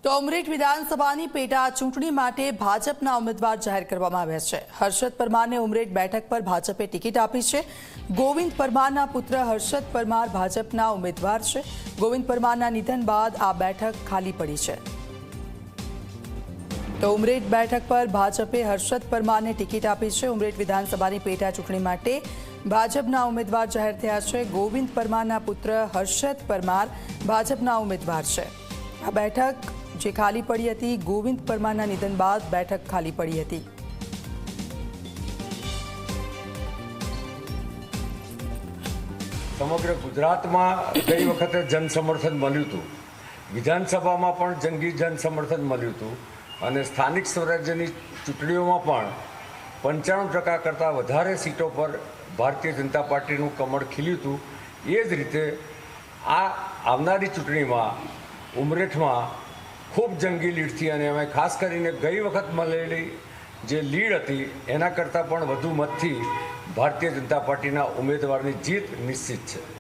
તો ઉમરેઠ વિધાનસભાની પેટા ચૂંટણી માટે ભાજપના ઉમેદવાર જાહેર કરવામાં આવ્યા છે। હર્ષદ પરમારને ઉમરેઠ બેઠક પર ભાજપે ટિકિટ આપી છે। ગોવિંદ પરમારના પુત્ર હર્ષદ પરમાર ભાજપના ઉમેદવાર છે। ગોવિંદ પરમારના નિધન બાદ આ બેઠક ખાલી પડી છે। તો ઉમરેઠ બેઠક પર ભાજપે હર્ષદ પરમારને ટિકિટ આપી છે। ઉમરેઠ વિધાનસભાની પેટા ચૂંટણી માટે ભાજપના ઉમેદવાર જાહેર થયા છે। ગોવિંદ પરમારના પુત્ર હર્ષદ પરમાર ભાજપના ઉમેદવાર છે। આ બેઠક જે ખાલી પડી હતી, ગોવિંદ પરમારના નિધન બાદ બેઠક ખાલી પડી હતી। સમગ્ર ગુજરાતમાં ગઈ વખતે જનસમર્થન મળ્યું હતું, વિધાનસભામાં પણ જંગી જનસમર્થન મળ્યું હતું અને સ્થાનિક સ્વરાજ્યની ચૂંટણીઓમાં પણ 95% કરતાં વધારે સીટો પર ભારતીય જનતા પાર્ટીનું કમળ ખીલ્યું હતું। એ જ રીતે આ આવનારી ચૂંટણીમાં ઉમરેઠમાં ખૂબ જંગી લીડથી અને એમાં ખાસ કરીને ગઈ વખત મળેલી જે લીડ હતી એના કરતાં પણ વધુ મતથી ભારતીય જનતા પાર્ટીના ઉમેદવારની જીત નિશ્ચિત છે।